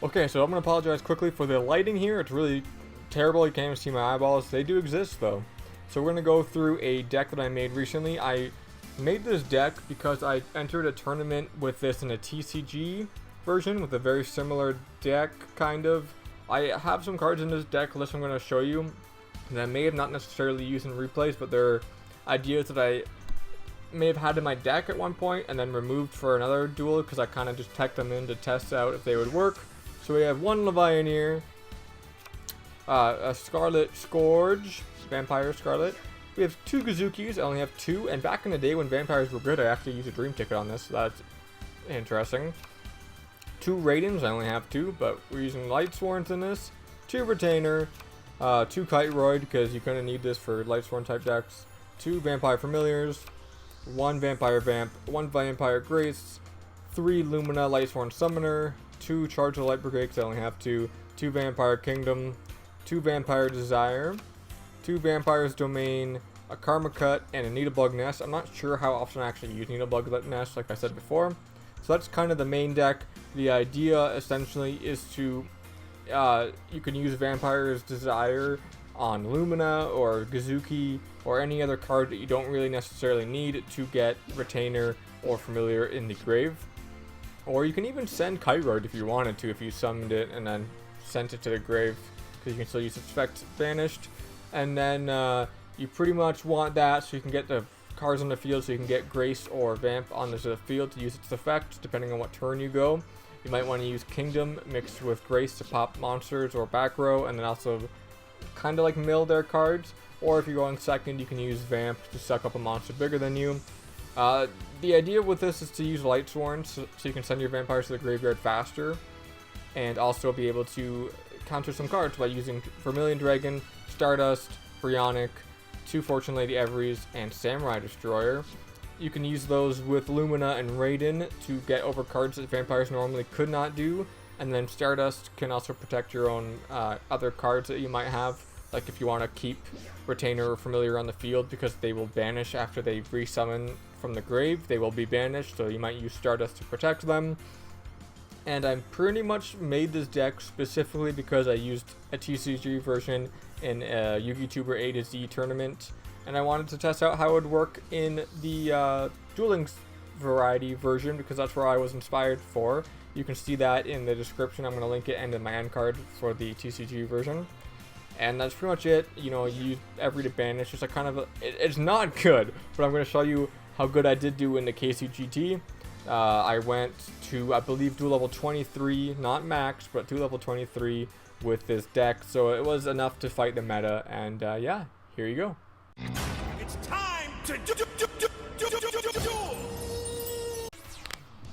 Okay, so I'm going to apologize quickly for the lighting here. It's really terrible. You can't even see my eyeballs. They do exist, though. So we're going to go through a deck that I made recently. I made this deck because I entered a tournament with this in a TCG version with a very similar deck, kind of. I have some cards in this deck list I'm going to show you that I may have not necessarily used in replays, but they're ideas that I may have had in my deck at one point and then removed for another duel because I kind of just teched them in to test out if they would work. So we have one Levianeer, a Scarlet Scourge, Vampire Scarlet. We have two Gozukis, I only have two, and back in the day when vampires were good, I actually used a dream ticket on this, so that's interesting. Two Raidens, I only have two, but we're using Lightsworns in this. Two Retainer, two Kiteroid, because you're going to need this for Lightsworn type decks. Two Vampire Familiars, one Vampire Vamp, one Vampire Grace, three Lumina Lightsworn Summoner, two Charge of the Light Brigade, because I only have two, two Vampire Kingdom, two Vampire Desire, two Vampire's Domain, a Karma Cut, and a Needlebug Nest. I'm not sure how often I actually use Needlebug Nest, like I said before. So that's kind of the main deck. The idea, essentially, is to, you can use Vampire's Desire on Lumina or Gozuki or any other card that you don't really necessarily need to get Retainer or Familiar in the grave. Or you can even send Kiteroid if you wanted to, if you summoned it and then sent it to the grave, because you can still use its effect banished. And then you pretty much want that so you can get the cards on the field, so you can get Grace or Vamp on the field to use its effect, depending on what turn you go. You might want to use Kingdom mixed with Grace to pop monsters or back row, and then also kind of like mill their cards. Or if you're going second, you can use Vamp to suck up a monster bigger than you. The idea with this is to use Lightsworns, so you can send your vampires to the graveyard faster, and also be able to counter some cards by using Vermilion Dragon, Stardust, Brionic, two Fortune Lady Everys, and Samurai Destroyer. You can use those with Lumina and Raiden to get over cards that vampires normally could not do, and then Stardust can also protect your own other cards that you might have, like if you want to keep Retainer or Familiar on the field, because they will banish after they resummon from the grave. They will be banished, so you might use Stardust to protect them. And I pretty much made this deck specifically because I used a TCG version in a YugiTuber A to Z tournament, and I wanted to test out how it would work in the dueling variety version, because that's where I was inspired for. You can see that in the description. I'm going to link it and in my end card for the TCG version. And that's pretty much it. You know, you use every to banish. Just a kind of it's not good, but I'm going to show you how good I did do in the KCGT. I went to, I believe, Duel level 23, not max, but to level 23 with this deck. So it was enough to fight the meta, and yeah, here you go. It's time to duel!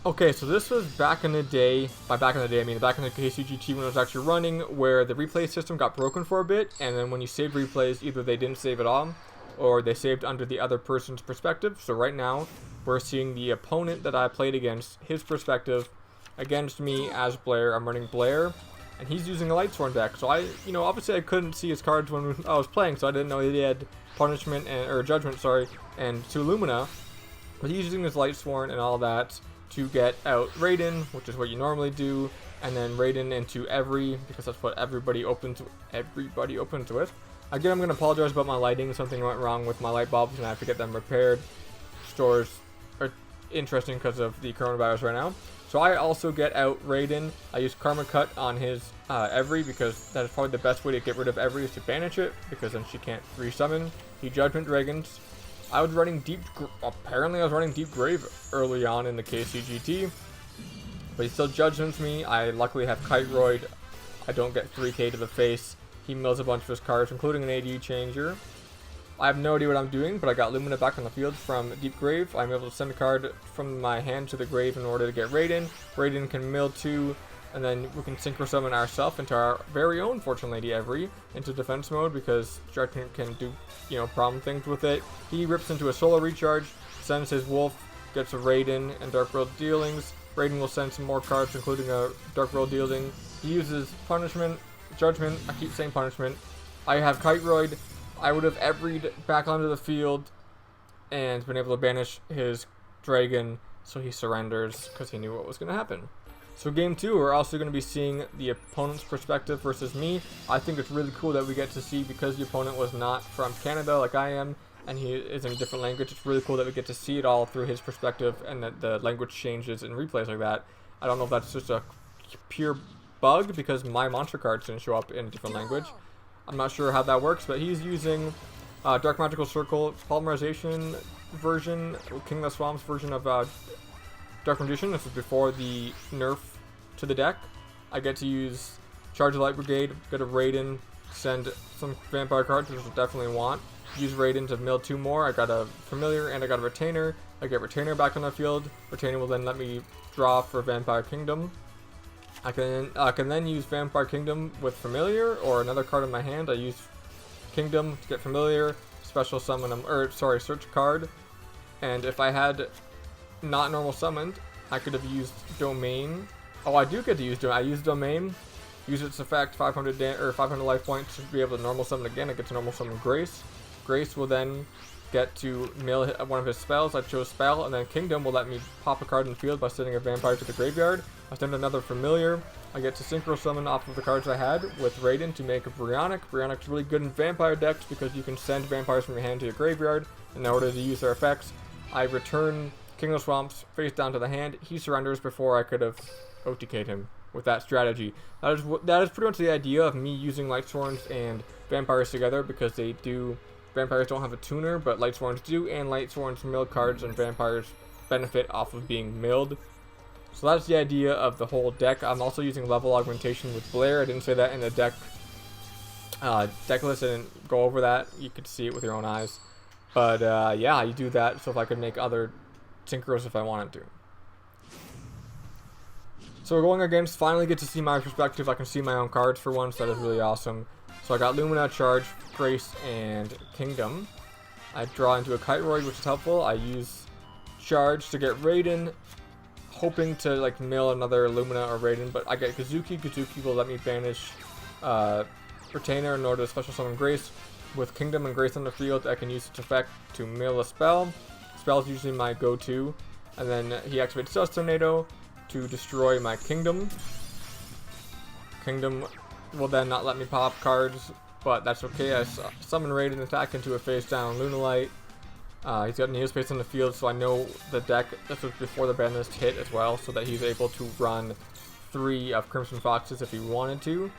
Okay, so this was back in the day. By back in the day, I mean back in the KCGT when it was actually running, where the replay system got broken for a bit, and then when you save replays, either they didn't save at all, or they saved under the other person's perspective. So right now, we're seeing the opponent that I played against, his perspective against me as Blair. I'm running Blair, and he's using a Lightsworn deck. So obviously I couldn't see his cards when I was playing, so I didn't know he had Punishment or Judgment, and two Lumina. But he's using his Lightsworn and all that to get out Raiden, which is what you normally do, and then Raiden into Every, because that's what everybody opens with. Again, I'm going to apologize about my lighting. Something went wrong with my light bulbs, and I have to get them repaired. Stores are interesting because of the coronavirus right now. So I also get out Raiden. I use Karma Cut on his Every, because that is probably the best way to get rid of Every, is to banish it, because then she can't resummon. He Judgment Dragons. I was running apparently I was running Deep Grave early on in the KCGT, but he still Judgments me. I luckily have Kiteroid. I don't get 3k to the face. He mills a bunch of his cards, including an AD changer. I have no idea what I'm doing, but I got Lumina back on the field from Deep Grave. I'm able to send a card from my hand to the grave in order to get Raiden. Raiden can mill 2, and then we can synchro summon ourselves into our very own Fortune Lady Every into defense mode, because Judgment can do, problem things with it. He rips into a Solar Recharge, sends his Wolf, gets a Raiden and Dark World Dealings. Raiden will send some more cards, including a Dark World Dealing. He uses Punishment, Judgment, I keep saying Punishment. I have Kiteroid. I would have Every'd back onto the field and been able to banish his dragon, so he surrenders because he knew what was going to happen. So game 2, we're also going to be seeing the opponent's perspective versus me. I think it's really cool that we get to see, because the opponent was not from Canada like I am, and he is in a different language, it's really cool that we get to see it all through his perspective, and that the language changes in replays like that. I don't know if that's just a pure bug, because my monster cards didn't show up in a different language. I'm not sure how that works, but he's using Dark Magical Circle Polymerization version, King of the Swamps version of Dark Magician. This is before the nerf to the deck. I get to use Charge the Light Brigade, get a Raiden, send some Vampire cards, which I definitely want. Use Raiden to mill 2 more. I got a Familiar and I got a Retainer. I get Retainer back on the field. Retainer will then let me draw for Vampire Kingdom. I can then use Vampire Kingdom with Familiar or another card in my hand. I use Kingdom to get Familiar, special summon them, or sorry, search card. And if I had not normal summoned, I could have used Domain. Oh, I do get to use Domain. I use Domain, use its effect, 500 life points to be able to normal summon again. I get to normal summon Grace. Grace will then get to mill one of his spells. I chose Spell, and then Kingdom will let me pop a card in the field by sending a Vampire to the graveyard. I send another Familiar. I get to Synchro Summon off of the cards I had with Raiden to make a Brionac. Brionic's really good in Vampire decks because you can send Vampires from your hand to your graveyard in order to use their effects. I return King of the Swamps face down to the hand. He surrenders before I could have OTK'd him with that strategy. That is pretty much the idea of me using Lightsworns and Vampires together, because Vampires don't have a tuner, but Lightsworns do, and Lightsworns mill cards and Vampires benefit off of being milled. So that's the idea of the whole deck. I'm also using level augmentation with Blair. I didn't say that in the deck list. I didn't go over that. You could see it with your own eyes. But yeah, you do that so if I could make other synchros if I wanted to. So we're going against, finally get to see my perspective. I can see my own cards for once. That is really awesome. So I got Lumina, Charge, Grace, and Kingdom. I draw into a Kiteroid, which is helpful. I use Charge to get Raiden, hoping to like mill another Lumina or Raiden, but I get Gozuki. Gozuki will let me banish Retainer in order to special summon Grace. With Kingdom and Grace on the field, I can use its effect to mill a spell. Spell is usually my go-to. And then he activates Dust Tornado to destroy my Kingdom. Kingdom will then not let me pop cards, but that's okay. I summon Raiden, attack into a face-down Lunalight. He's got Needle Space on the field, so I know the deck, this was before the ban list hit as well, so that he's able to run 3 of Crimson Foxes if he wanted to.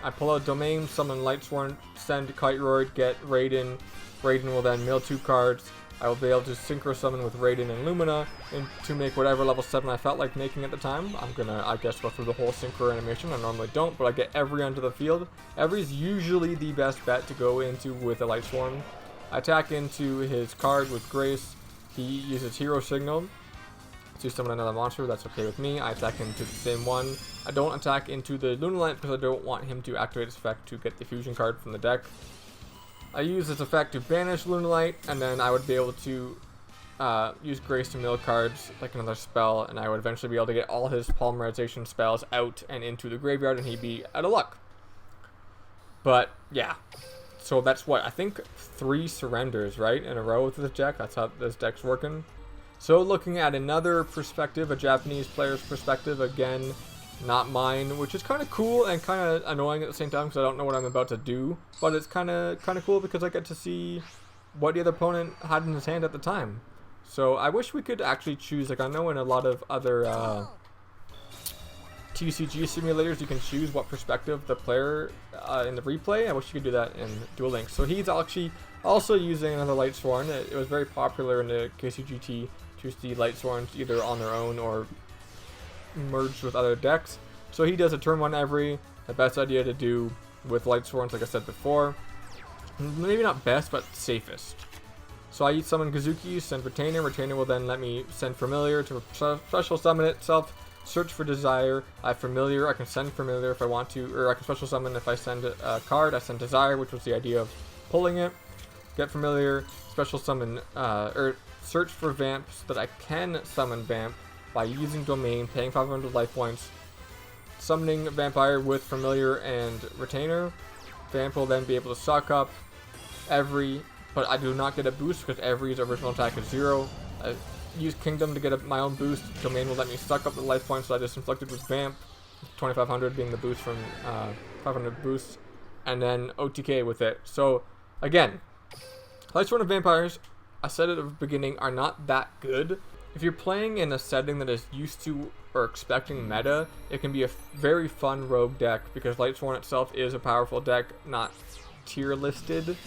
I pull out Domain, summon Lightsworn, send Kiteroid, get Raiden. Raiden will then mill 2 cards. I will be able to Synchro Summon with Raiden and Lumina and to make whatever level 7 I felt like making at the time. I'm gonna, I guess, go through the whole Synchro animation. I normally don't, but I get Every onto the field. Every's usually the best bet to go into with a Lightsworn. I attack into his card with Grace. He uses Hero Signal to summon another monster. That's okay with me. I attack into the same one. I don't attack into the Lunalight because I don't want him to activate his effect to get the fusion card from the deck. I use this effect to banish Lunalight, and then I would be able to use Grace to mill cards like another spell, and I would eventually be able to get all his polymerization spells out and into the graveyard, and he'd be out of luck. But yeah, so that's what, I think 3 surrenders, right, in a row with this deck. That's how this deck's working. So looking at another perspective, a Japanese player's perspective, again, not mine, which is kind of cool and kind of annoying at the same time because I don't know what I'm about to do. But it's kind of cool because I get to see what the other opponent had in his hand at the time. So I wish we could actually choose, like I know in a lot of other TCG simulators you can choose what perspective the player in the replay. I wish you could do that in Duel Links. So he's actually also using another Lightsworn. It was very popular in the KCGT to see Lightsworns either on their own or merged with other decks. So he does a turn 1 every. The best idea to do with Lightsworns, like I said before. Maybe not best, but safest. So I summon Gozuki, send Retainer. Retainer will then let me send Familiar to special summon itself. Search for Desire. I have Familiar. I can send Familiar if I want to, or I can special summon if I send a card. I send Desire, which was the idea of pulling it. Get Familiar, special summon, or search for Vamp so that I can summon Vamp by using Domain, paying 500 life points, summoning Vampire with Familiar and Retainer. Vamp will then be able to suck up Every, but I do not get a boost because Every's original attack is 0. use Kingdom to get my own boost. Domain will let me suck up the life points, so I just inflicted with Vamp, 2500 being the boost from 500 boosts, and then OTK with it. So again, Lightsworn and Vampires, I said at the beginning, are not that good. If you're playing in a setting that is used to or expecting meta, it can be a very fun rogue deck because Lightsworn itself is a powerful deck, not tier listed,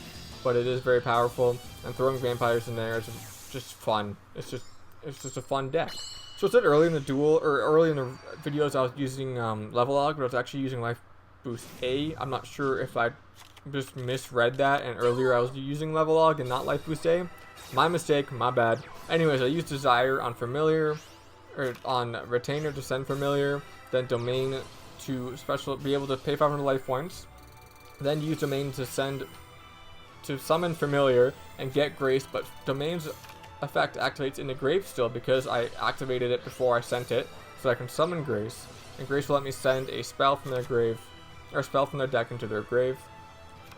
but it is very powerful, and throwing Vampires in there is just fun. It's just a fun deck. So I said early in the duel, or early in the videos, I was using level log, but I was actually using life boost A. I'm not sure if I just misread that, and earlier I was using level log and not life boost A. My mistake, my bad. Anyways, I used Desire on Familiar, or on Retainer to send Familiar, then Domain to be able to pay 500 life points, then use Domain to summon Familiar and get Grace, but Domain's effect activates in the grave still because I activated it before I sent it, so I can summon Grace, and Grace will let me send a spell from their grave, or a spell from their deck into their grave.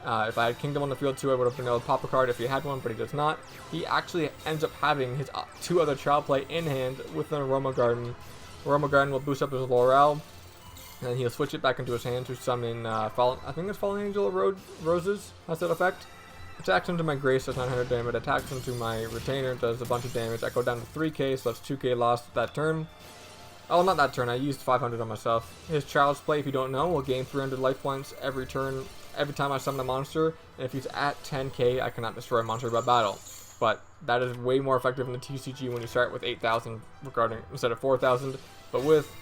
If I had Kingdom on the field too, I would have been able to pop a card if he had one, but he does not. He actually ends up having his 2 other Child Play in hand with an Aroma Garden. Aroma Garden will boost up his Laurel, and he'll switch it back into his hand to summon I think it's Fallen Angel of Roses has that effect. Attacks him to my Grace, does 900 damage. Attacks him to my Retainer, does a bunch of damage. I go down to 3k, so that's 2k lost that turn. Oh, not that turn, I used 500 on myself. His Child's Play, if you don't know, will gain 300 life points every turn, every time I summon a monster, and if he's at 10k, I cannot destroy a monster by battle. But that is way more effective in the TCG when you start with 8,000 instead of 4,000. But with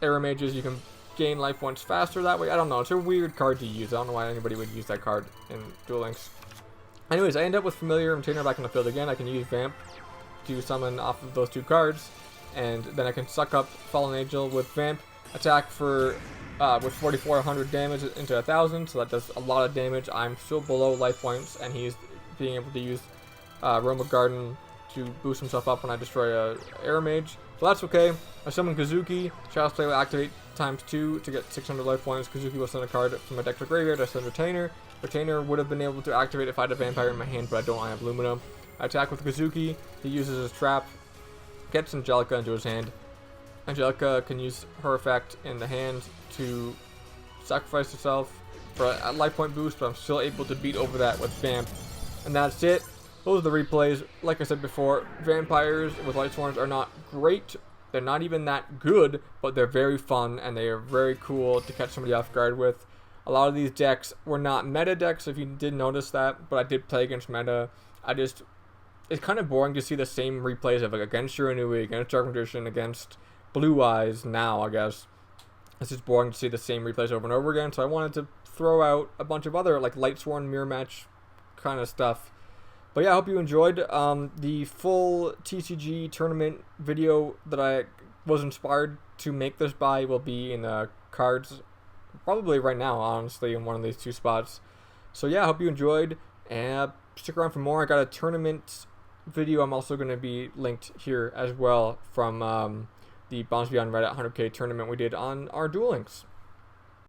Arrow Mages, you can gain life points faster that way. I don't know, it's a weird card to use. I don't know why anybody would use that card in Duel Links. Anyways, I end up with Familiar and Retainer back in the field again. I can use Vamp to summon off of those 2 cards, and then I can suck up Fallen Angel with Vamp, attack for with 4,400 damage into 1,000, so that does a lot of damage. I'm still below life points, and he's being able to use Aroma Garden to boost himself up when I destroy a Air Mage. So that's okay. I summon Gozuki. Child's Play will activate ×2 to get 600 life points. Gozuki will send a card from my deck to graveyard. I send Retainer. Retainer would have been able to activate if I had a Vampire in my hand, but I don't. I have Lumina. I attack with Gozuki. He uses his trap, gets Angelica into his hand. Angelica can use her effect in the hand to sacrifice herself for a life point boost, but I'm still able to beat over that with Vamp. And that's it. Those are the replays. Like I said before, Vampires with Lightsworns are not great. They're not even that good, but they're very fun, and they are very cool to catch somebody off guard with. A lot of these decks were not meta decks, if you did notice that, but I did play against meta. It's kind of boring to see the same replays of like against Shiranui, against Augmentation, against Blue Eyes now, I guess. It's just boring to see the same replays over and over again, so I wanted to throw out a bunch of other like Lightsworn mirror match kind of stuff. But yeah, I hope you enjoyed. The full TCG tournament video that I was inspired to make this by will be in the cards probably right now, honestly, in one of these 2 spots. So yeah, I hope you enjoyed, and stick around for more. I got a tournament video I'm also going to be linked here as well from the Bombs Beyond Reddit 100k tournament we did on our Duel Links.